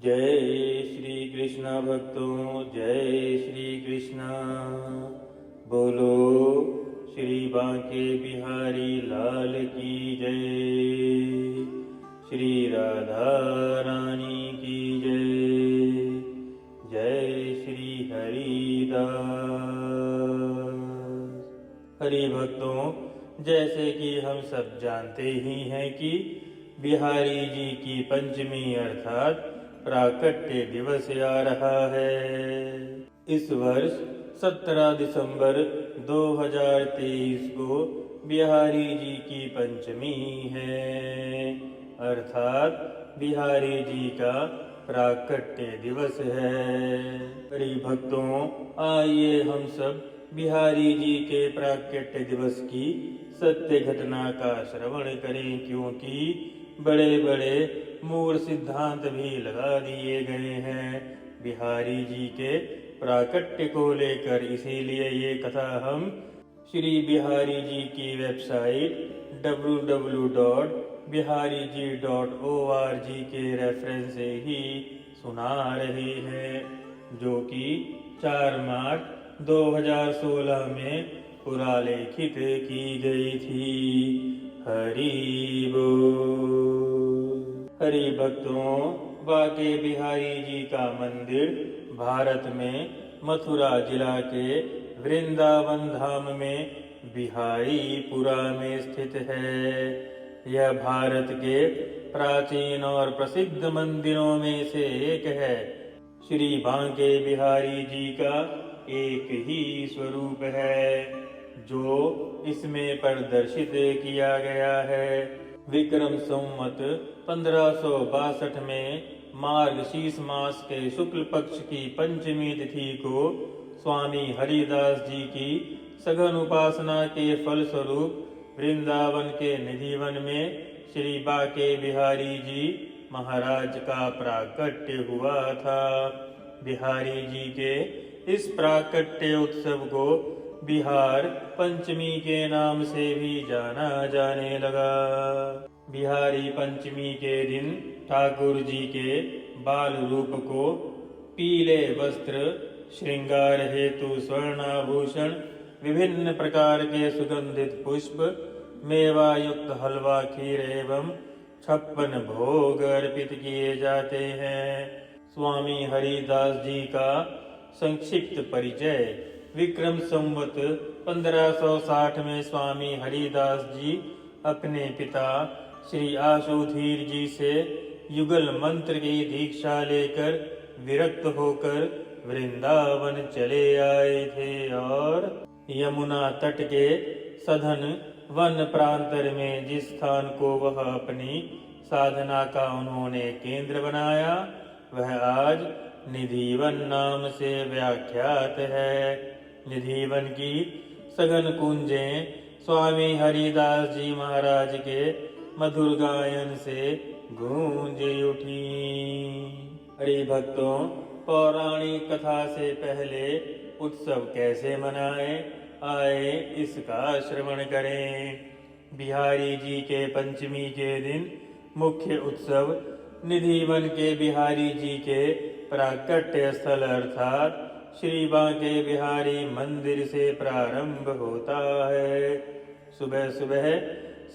जय श्री कृष्ण भक्तों, जय श्री कृष्ण। बोलो श्री बांके बिहारी लाल की जय, श्री राधा रानी की जय। जय श्री हरिदास। हरि भक्तों, जैसे कि हम सब जानते ही हैं कि बिहारी जी की पंचमी अर्थात प्राकट्य दिवस आ रहा है। इस वर्ष 17 दिसंबर 2023 को बिहारी जी की पंचमी है, अर्थात बिहारी जी का प्राकट्य दिवस है। हरि भक्तों, आइए हम सब बिहारी जी के प्राकट्य दिवस की सत्य घटना का श्रवण करें, क्योंकि बड़े बड़े मूल सिद्धांत भी लगा दिए गए हैं बिहारी जी के प्राकट्य को लेकर। इसीलिए ये कथा हम श्री बिहारी जी की वेबसाइट www.bihariji.org के रेफरेंस से ही सुना रहे हैं, जो कि 4 मार्च 2016 में पुरालेखित की गई थी। हरि बोल। हरि भक्तों, बांके बिहारी जी का मंदिर भारत में मथुरा जिला के वृंदावन धाम में बिहारीपुरा में स्थित है। यह भारत के प्राचीन और प्रसिद्ध मंदिरों में से एक है। श्री बांके बिहारी जी का एक ही स्वरूप है जो इसमें प्रदर्शित किया गया है। विक्रम संवत 1562 में मार्गशीर्ष मास के शुक्ल पक्ष की पंचमी तिथि को स्वामी हरिदास जी की सघन उपासना के फलस्वरूप वृंदावन के निधिवन में श्री बांके बिहारी जी महाराज का प्राकट्य हुआ था। बिहारी जी के इस प्राकट्य उत्सव को बिहार पंचमी के नाम से भी जाना जाने लगा। बिहारी पंचमी के दिन ठाकुर जी के बाल रूप को पीले वस्त्र, श्रृंगार हेतु स्वर्णाभूषण, विभिन्न प्रकार के सुगंधित पुष्प, मेवा युक्त हलवा, खीर एवं 56 भोग अर्पित किए जाते हैं। स्वामी हरिदास जी का संक्षिप्त परिचय। विक्रम संवत 1560 में स्वामी हरिदास जी अपने पिता श्री आशुधीर जी से युगल मंत्र की दीक्षा लेकर विरक्त होकर वृंदावन चले आए थे और यमुना तट के सघन वन प्रांतर में जिस स्थान को वह अपनी साधना का उन्होंने केंद्र बनाया, वह आज निधिवन नाम से व्याख्यात है। निधिवन की सघन कुंजें स्वामी हरिदास जी महाराज के मधुर गायन से गूंज उठी। हरि भक्तों, पौराणिक कथा से पहले उत्सव कैसे मनाए, आए इसका श्रवण करें। बिहारी जी के पंचमी के दिन मुख्य उत्सव निधिवन के बिहारी जी के प्राकट्य स्थल अर्थात श्री बांके बिहारी मंदिर से प्रारंभ होता है। सुबह सुबह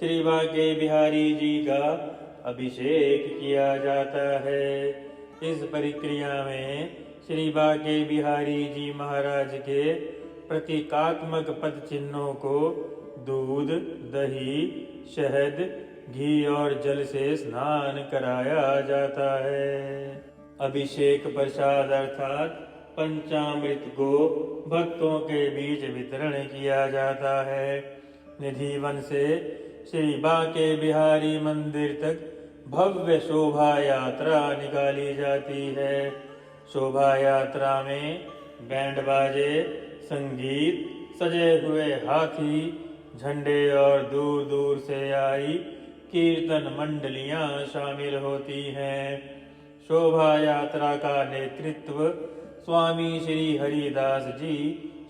श्री बांके बिहारी जी का अभिषेक किया जाता है। इस प्रक्रिया में श्री बांके बिहारी जी महाराज के प्रतीकात्मक पद चिन्हों को दूध, दही, शहद, घी और जल से स्नान कराया जाता है। अभिषेक प्रसाद अर्थात पंचामृत को भक्तों के बीच वितरण किया जाता है। निधिवन से श्री बांके बिहारी मंदिर तक भव्य शोभा यात्रा निकाली जाती है। शोभा यात्रा में बैंड बाजे, संगीत, सजे हुए हाथी, झंडे और दूर दूर से आई कीर्तन मंडलियां शामिल होती हैं। शोभा यात्रा का नेतृत्व स्वामी श्री हरिदास जी,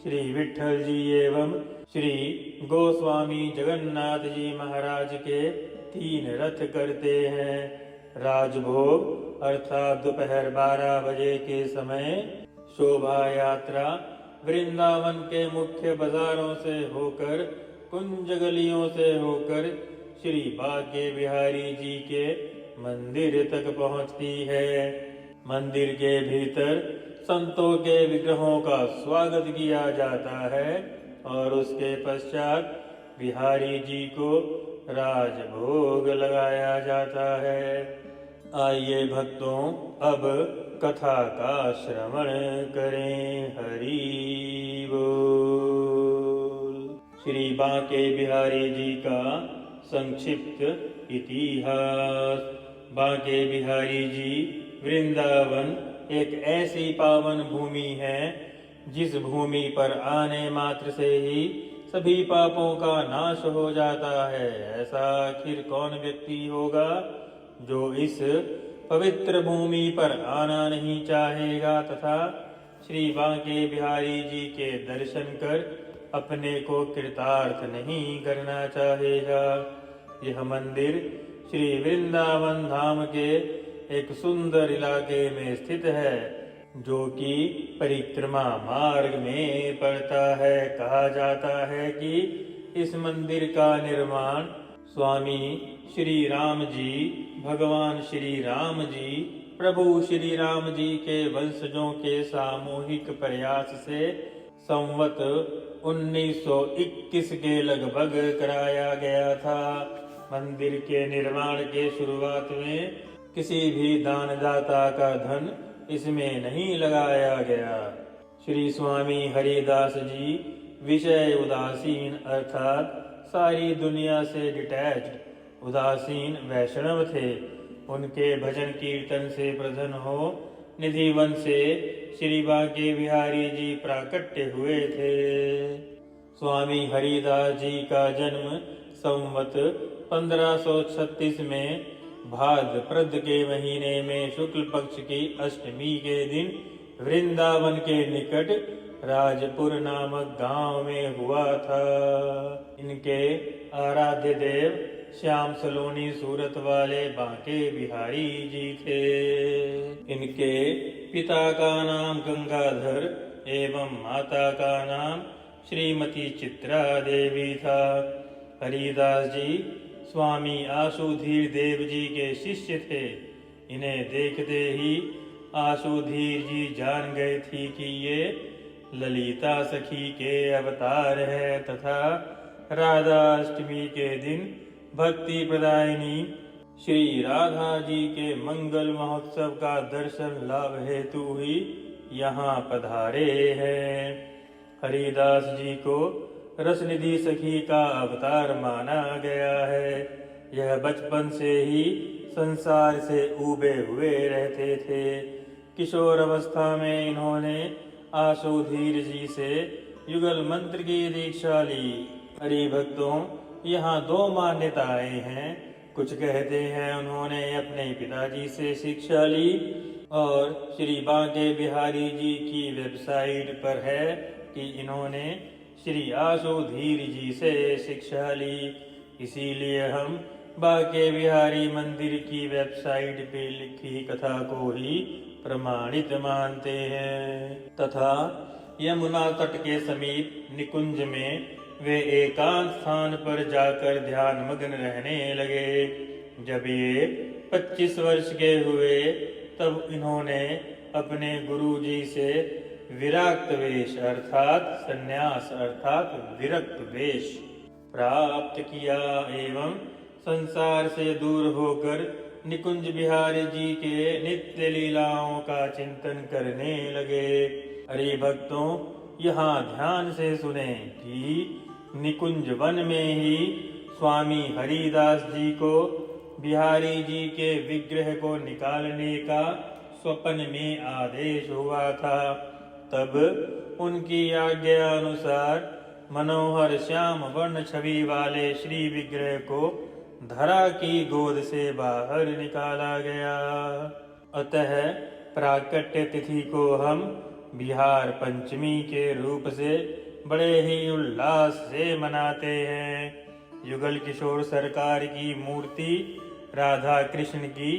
श्री विठल जी एवं श्री गोस्वामी जगन्नाथ जी महाराज के 3 रथ करते हैं। राजभोग अर्थात दोपहर 12 बजे के समय शोभा यात्रा वृंदावन के मुख्य बाजारों से होकर, कुंज गलियों से होकर श्री बांके बिहारी जी के मंदिर तक पहुंचती है। मंदिर के भीतर संतों के विग्रहों का स्वागत किया जाता है और उसके पश्चात बिहारी जी को राजभोग लगाया जाता है। आइए भक्तों, अब कथा का श्रवण करें। हरि बोल। श्री बांके बिहारी जी का संक्षिप्त इतिहास। बांके बिहारी जी वृंदावन एक ऐसी पावन भूमि है जिस भूमि पर आने मात्र से ही सभी पापों का नाश हो जाता है। ऐसा आखिर कौन व्यक्ति होगा जो इस पवित्र भूमि पर आना नहीं चाहेगा तथा श्री बांके बिहारी जी के दर्शन कर अपने को कृतार्थ नहीं करना चाहेगा। यह मंदिर श्री वृंदावन धाम के एक सुंदर इलाके में स्थित है जो कि परिक्रमा मार्ग में पड़ता है। कहा जाता है कि इस मंदिर का निर्माण स्वामी श्री राम जी, भगवान श्री राम जी, प्रभु श्री राम जी के वंशजों के सामूहिक प्रयास से संवत 1921 के लगभग कराया गया था। मंदिर के निर्माण के शुरुआत में किसी भी दानदाता का धन इसमें नहीं लगाया गया। श्री स्वामी हरिदास जी विषय उदासीन अर्थात सारी दुनिया से डिटैच्ड उदासीन वैष्णव थे। उनके भजन कीर्तन से प्रसन्न हो निधि वन से श्री बांके बिहारी जी प्राकट्य हुए थे। स्वामी हरिदास जी का जन्म संवत 1536 में भाद्रपद के महीने में शुक्ल पक्ष की अष्टमी के दिन वृंदावन के निकट राजपुर नामक गांव में हुआ था। इनके आराध्य देव श्याम सलोनी सूरत वाले बांके बिहारी जी थे। इनके पिता का नाम गंगाधर एवं माता का नाम श्रीमती चित्रा देवी था। हरिदास जी स्वामी आशुधीर देव जी के शिष्य थे। इन्हें देखते ही आशुधीर जी जान गए थी कि ये ललिता सखी के अवतार है तथा राधा अष्टमी के दिन भक्ति प्रदायिनी श्री राधा जी के मंगल महोत्सव का दर्शन लाभ हेतु ही यहाँ पधारे हैं। हरिदास जी को रसनिधि सखी का अवतार माना गया है। यह बचपन से ही संसार से ऊबे हुए रहते थे। किशोर अवस्था में इन्होंने आशुधीर जी से युगल मंत्र की दीक्षा ली। हरि भक्तों, यहाँ दो मान्यताएं हैं। कुछ कहते हैं उन्होंने अपने पिताजी से शिक्षा ली और श्री बांके बिहारी जी की वेबसाइट पर है कि इन्होंने श्री आशुधीर जी से शिक्षा ली। इसीलिए हम बांके बिहारी मंदिर की वेबसाइट पे लिखी कथा को ही प्रमाणित मानते हैं। तथा यमुना तट के समीप निकुंज में वे एकांत स्थान पर जाकर ध्यान मग्न रहने लगे। जब ये 25 वर्ष के हुए तब इन्होंने अपने गुरु जी से विरक्त वेश अर्थात संन्यास अर्थात विरक्त वेश प्राप्त किया एवं संसार से दूर होकर निकुंज बिहारी जी के नित्य लीलाओं का चिंतन करने लगे। हरि भक्तों, यहाँ ध्यान से सुने कि निकुंज वन में ही स्वामी हरिदास जी को बिहारी जी के विग्रह को निकालने का स्वप्न में आदेश हुआ था। तब उनकी आज्ञा अनुसार मनोहर श्याम वर्ण छवि वाले श्री विग्रह को धरा की गोद से बाहर निकाला गया। अतः प्राकट्य तिथि को हम बिहार पंचमी के रूप से बड़े ही उल्लास से मनाते हैं। युगल किशोर सरकार की मूर्ति राधा कृष्ण की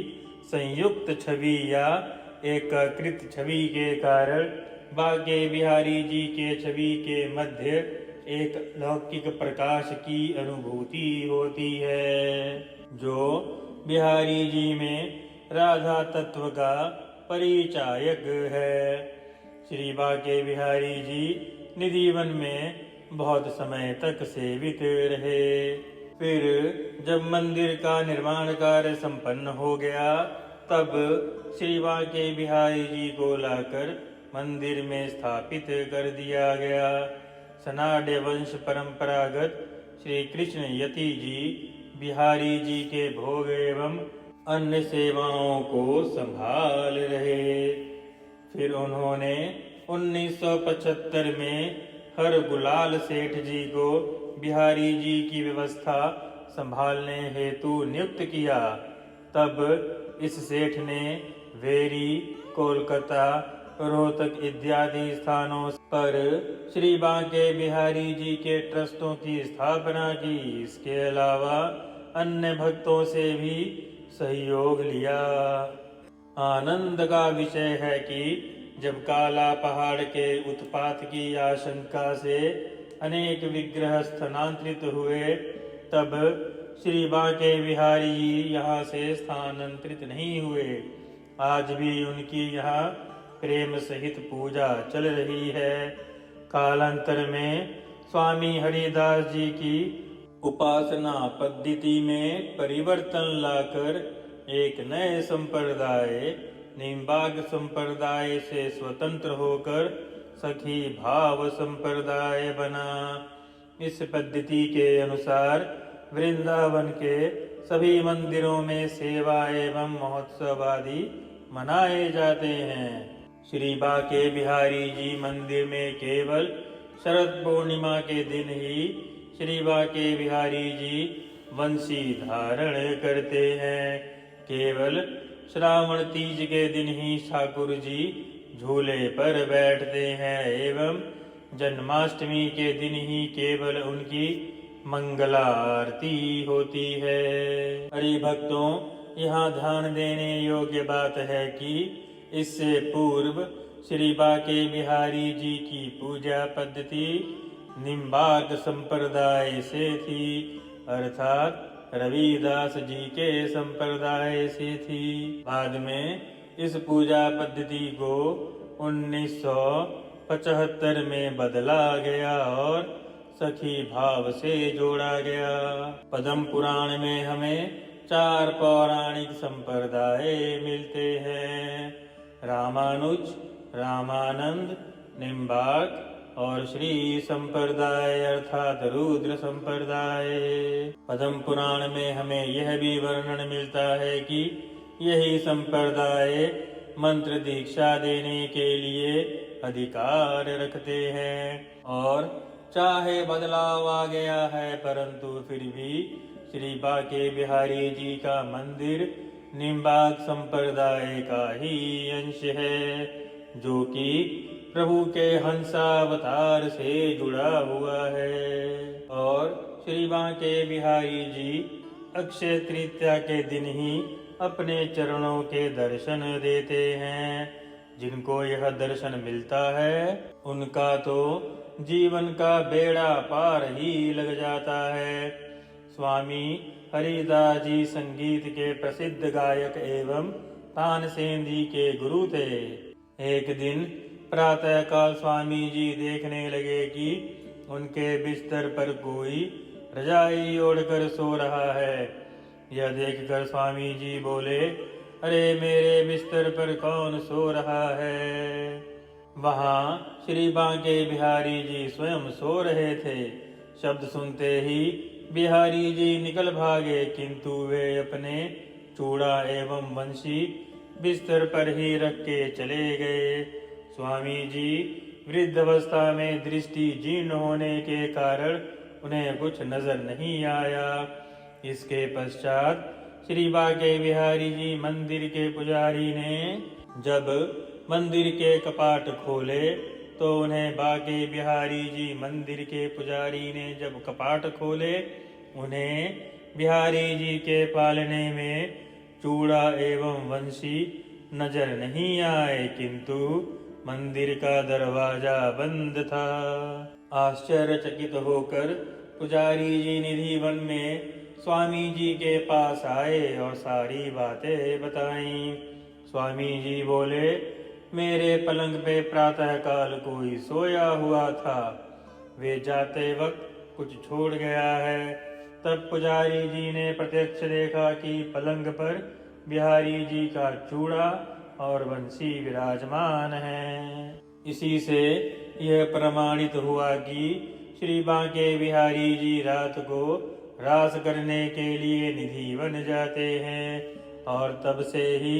संयुक्त छवि या एकीकृत छवि के कारण बांके बिहारी जी के छवि के मध्य एक लौकिक प्रकाश की अनुभूति होती है, जो बिहारी जी में राधा तत्व का परिचायक है। श्री बांके बिहारी जी निधिवन में बहुत समय तक सेवित रहे। फिर जब मंदिर का निर्माण कार्य संपन्न हो गया, तब श्री बांके बिहारी जी को लाकर मंदिर में स्थापित कर दिया गया। सनाड्य वंश परंपरागत श्री कृष्ण यति जी बिहारी जी के भोग एवं अन्य सेवाओं को संभाल रहे। फिर उन्होंने 1975 में हर गुलाल सेठ जी को बिहारी जी की व्यवस्था संभालने हेतु नियुक्त किया। तब इस सेठ ने वेरी, कोलकाता, रोहतक इत्यादि स्थानों पर श्री बांके बिहारी जी के ट्रस्टों की स्थापना की। इसके अलावा अन्य भक्तों से भी सहयोग लिया। आनंद का विषय है कि जब काला पहाड़ के उत्पात की आशंका से अनेक विग्रह स्थानांतरित हुए, तब श्री बांके बिहारी जी यहाँ से स्थानांतरित नहीं हुए। आज भी उनकी यहाँ प्रेम सहित पूजा चल रही है। कालांतर में स्वामी हरिदास जी की उपासना पद्धति में परिवर्तन लाकर एक नए संप्रदाय निम्बार्क संप्रदाय से स्वतंत्र होकर सखी भाव संप्रदाय बना। इस पद्धति के अनुसार वृंदावन के सभी मंदिरों में सेवा एवं महोत्सव आदि मनाए जाते हैं। श्री बांके बिहारी जी मंदिर में केवल शरद पूर्णिमा के दिन ही श्री बांके बिहारी जी वंशी धारण करते हैं। केवल श्रावण तीज के दिन ही ठाकुर जी झूले पर बैठते हैं एवं जन्माष्टमी के दिन ही केवल उनकी मंगला आरती होती है। हरि भक्तों, यहाँ ध्यान देने योग्य बात है कि इससे पूर्व श्री बांके बिहारी जी की पूजा पद्धति निम्बार्क संप्रदाय से थी, अर्थात रविदास जी के संप्रदाय से थी। बाद में इस पूजा पद्धति को 1975 में बदला गया और सखी भाव से जोड़ा गया। पद्म पुराण में हमें 4 पौराणिक संप्रदाय मिलते हैं: रामानुज, रामानंद, निम्बार्क और श्री संप्रदाय अर्थात रुद्र संप्रदाय। पद्म पुराण में हमें यह भी वर्णन मिलता है कि यही संप्रदाय मंत्र दीक्षा देने के लिए अधिकार रखते हैं, और चाहे बदलाव आ गया है परंतु फिर भी श्री बांके बिहारी जी का मंदिर निम्बार्क संप्रदाय का ही अंश है, जो कि प्रभु के हंसावतार से जुड़ा हुआ है। और श्री बांके बिहारी जी अक्षय तृतीया के दिन ही अपने चरणों के दर्शन देते हैं। जिनको यह दर्शन मिलता है उनका तो जीवन का बेड़ा पार ही लग जाता है। स्वामी हरिदास जी संगीत के प्रसिद्ध गायक एवं तानसेन जी के गुरु थे। एक दिन प्रातः काल स्वामी जी देखने लगे कि उनके बिस्तर पर कोई रजाई ओढ़कर सो रहा है। यह देखकर स्वामी जी बोले, अरे मेरे बिस्तर पर कौन सो रहा है? वहाँ श्री बांके बिहारी जी स्वयं सो रहे थे। शब्द सुनते ही बिहारी जी निकल भागे, किंतु वे अपने चूड़ा एवं बंशी बिस्तर पर ही रख के चले गए। स्वामी जी वृद्ध अवस्था में दृष्टि जीर्ण होने के कारण उन्हें कुछ नजर नहीं आया। इसके पश्चात श्री बांके बिहारी जी मंदिर के पुजारी ने जब मंदिर के कपाट खोले तो उन्हें बांके बिहारी जी मंदिर के पुजारी ने जब कपाट खोले उन्हें बिहारी जी के पालने में चूड़ा एवं वंशी नजर नहीं आए, किंतु मंदिर का दरवाजा बंद था। आश्चर्यचकित होकर पुजारी जी निधि वन में स्वामी जी के पास आए और सारी बातें बताईं। स्वामी जी बोले, मेरे पलंग पे प्रातः काल कोई सोया हुआ था, वे जाते वक्त कुछ छोड़ गया है। तब पुजारी जी ने प्रत्यक्ष देखा कि पलंग पर बिहारी जी का चूड़ा और बंसी विराजमान है। इसी से यह प्रमाणित हुआ कि श्री बांके बिहारी जी रात को रास करने के लिए निधि वन जाते हैं, और तब से ही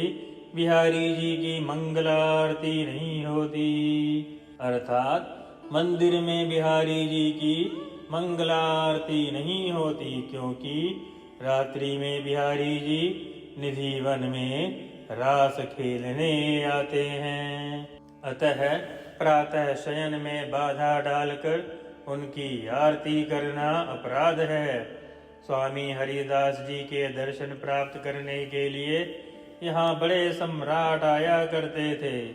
बिहारी जी की मंगलारती नहीं होती। अर्थात मंदिर में बिहारी जी की मंगलारती नहीं होती, क्योंकि रात्रि में बिहारी जी निधि वन में रास खेलने आते हैं। अतः प्रातः शयन में बाधा डालकर उनकी आरती करना अपराध है। स्वामी हरिदास जी के दर्शन प्राप्त करने के लिए यहाँ बड़े सम्राट आया करते थे।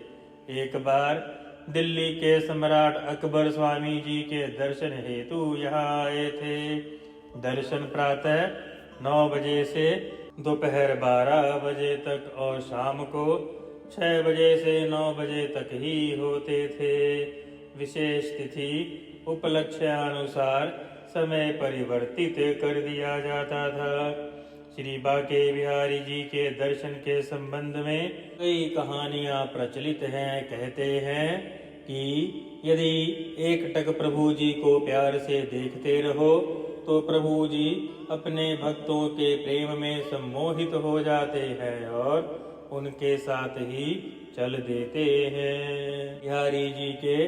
एक बार दिल्ली के सम्राट अकबर स्वामी जी के दर्शन हेतु यहाँ आए थे। दर्शन प्रातः 9 बजे से दोपहर 12 बजे तक और शाम को 6 बजे से 9 बजे तक ही होते थे। विशेष तिथि उपलक्ष्यानुसार समय परिवर्तित कर दिया जाता था। श्री बांके बिहारी जी के दर्शन के संबंध में कई कहानियां प्रचलित हैं। कहते हैं कि यदि एकटक प्रभु जी को प्यार से देखते रहो तो प्रभु जी अपने भक्तों के प्रेम में सम्मोहित हो जाते हैं और उनके साथ ही चल देते हैं। बिहारी जी के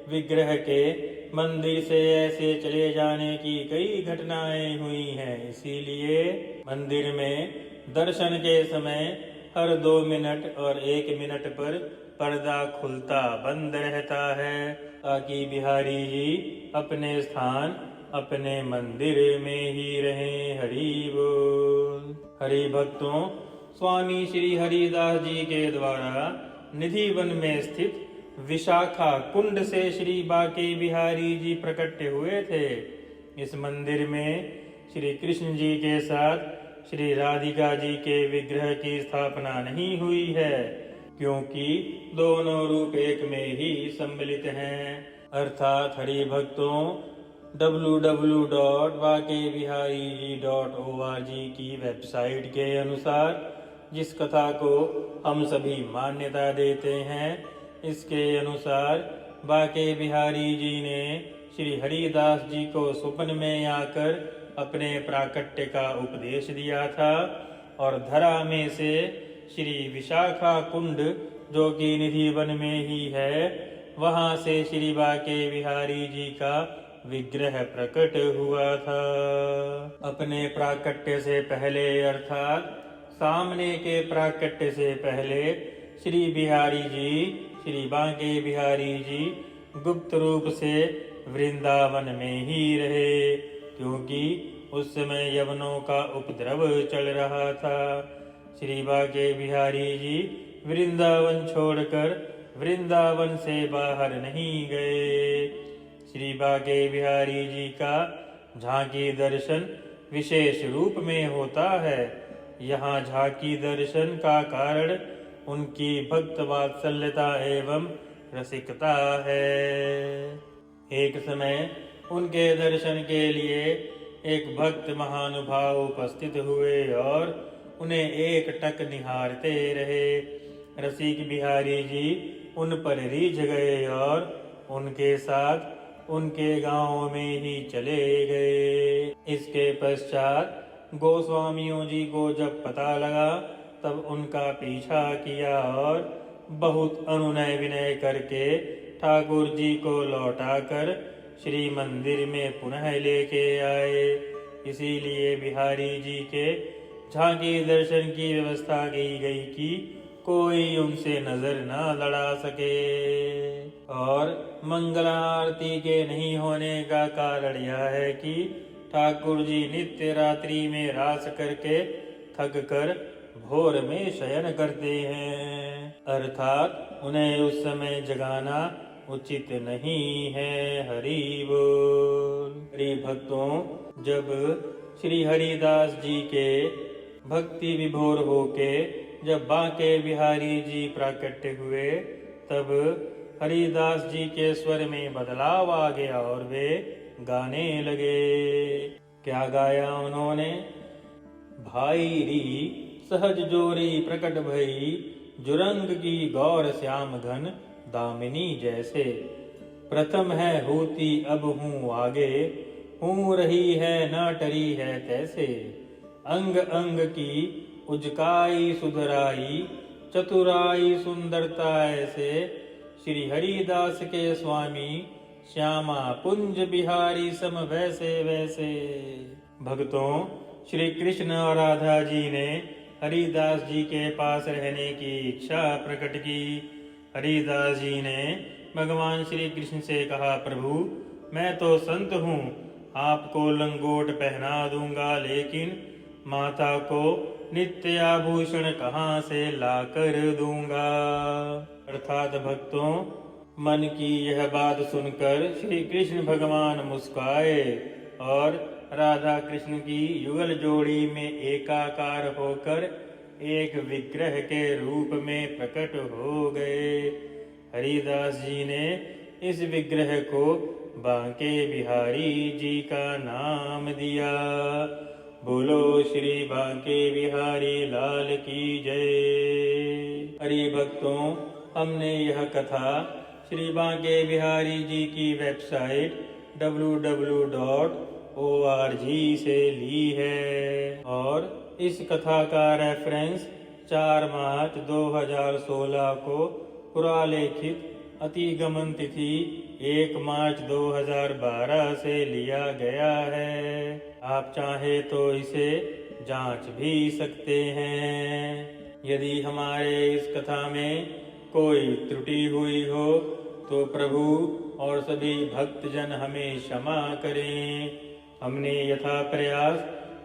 विग्रह के मंदिर से ऐसे चले जाने की कई घटनाएं हुई हैं। इसीलिए मंदिर में दर्शन के समय हर 2 मिनट और 1 मिनट पर पर्दा खुलता बंद रहता है, ताकि बिहारी जी अपने स्थान अपने मंदिर में ही रहें। हरि बोल। हरि भक्तों, स्वामी श्री हरिदास जी के द्वारा निधि वन में स्थित विशाखा कुंड से श्री बांके बिहारी जी प्रकट हुए थे। इस मंदिर में श्री कृष्ण जी के साथ श्री राधिका जी के विग्रह की स्थापना नहीं हुई है, क्योंकि दोनों रूप एक में ही सम्मिलित हैं। अर्थात हरि भक्तों, www.bankebihari.org की वेबसाइट के अनुसार जिस कथा को हम सभी मान्यता देते हैं, इसके अनुसार बांके बिहारी जी ने श्री हरिदास जी को स्वप्न में आकर अपने प्राकट्य का उपदेश दिया था और धरा में से श्री विशाखा कुंड, जो कि निधि वन में ही है, वहां से श्री बांके बिहारी जी का विग्रह प्रकट हुआ था। अपने प्राकट्य से पहले अर्थात सामने के प्राकट्य से पहले श्री बिहारी जी, श्री बांके बिहारी जी गुप्त रूप से वृंदावन में ही रहे, क्योंकि उस समय यवनों का उपद्रव चल रहा था। श्री बांके बिहारी जी वृंदावन छोड़कर वृंदावन से बाहर नहीं गए। श्री बांके बिहारी जी का झांकी दर्शन विशेष रूप में होता है। यहाँ झांकी दर्शन का कारण उनकी भक्त वात्सल्यता एवं रसिकता है। एक समय उनके दर्शन के लिए एक भक्त महानुभाव उपस्थित हुए और उन्हें एक टक निहारते रहे। रसिक बिहारी जी उन पर रीझ गए और उनके साथ उनके गांव में ही चले गए। इसके पश्चात गोस्वामियों जी को जब पता लगा, तब उनका पीछा किया और बहुत अनुनय विनय करके ठाकुर जी को लौटाकर श्री मंदिर में पुनः लेके आए। इसीलिए बिहारी जी के झांकी दर्शन की व्यवस्था की गई कि कोई उनसे नजर न लड़ा सके। और मंगलारती के नहीं होने का कारण यह है कि ठाकुर जी नित्य रात्रि में रास करके थक कर भोर में शयन करते हैं, अर्थात उन्हें उस समय जगाना उचित नहीं है। हरि बोल। हरि भक्तों, जब श्री हरिदास जी के भक्ति विभोर होके जब बांके बिहारी जी प्राकट्य हुए, तब हरिदास जी के स्वर में बदलाव आ गया और वे गाने लगे। क्या गाया उन्होंने? भाई री सहज जोरी प्रकट भई, जुरंग की गौर श्याम घन दामिनी जैसे। प्रथम है होती अब हूँ आगे, हूँ रही है न टरी है तैसे। अंग अंग की उजकाई सुधराई, चतुराई सुंदरता ऐसे। श्री हरिदास के स्वामी श्यामा पुंज बिहारी सम वैसे वैसे। भक्तों, श्री कृष्ण और राधा जी ने हरिदास जी के पास रहने की इच्छा प्रकट की। हरिदास जी ने भगवान श्री कृष्ण से कहा, प्रभु मैं तो संत हूँ, आपको लंगोट पहना दूंगा, लेकिन माता को नित्य आभूषण कहाँ से लाकर दूंगा। अर्थात भक्तों, मन की यह बात सुनकर श्री कृष्ण भगवान मुस्काए और राधा कृष्ण की युगल जोड़ी में एकाकार होकर एक विग्रह के रूप में प्रकट हो गए। हरिदास जी ने इस विग्रह को बांके बिहारी जी का नाम दिया। बोलो श्री बांके बिहारी लाल की जय। हरि भक्तों, हमने यह कथा श्री बांके बिहारी जी की वेबसाइट www.org से ली है और इस कथा का रेफरेंस 4 मार्च 2016 को पुरालेखित अतिगमन तिथि 1 मार्च 2012 से लिया गया है। आप चाहे तो इसे जांच भी सकते हैं। यदि हमारे इस कथा में कोई त्रुटि हुई हो तो प्रभु और सभी भक्तजन हमें क्षमा करें। हमने यथा प्रयास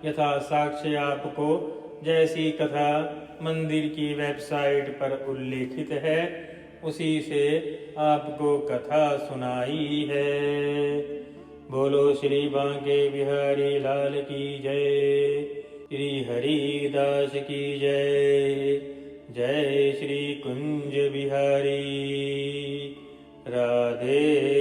यथा साक्ष्य आपको जैसी कथा मंदिर की वेबसाइट पर उल्लेखित है उसी से आपको कथा सुनाई है। बोलो श्री बांके बिहारी लाल की जय। श्री हरिदास की जय। जय श्री कुंज बिहारी। राधे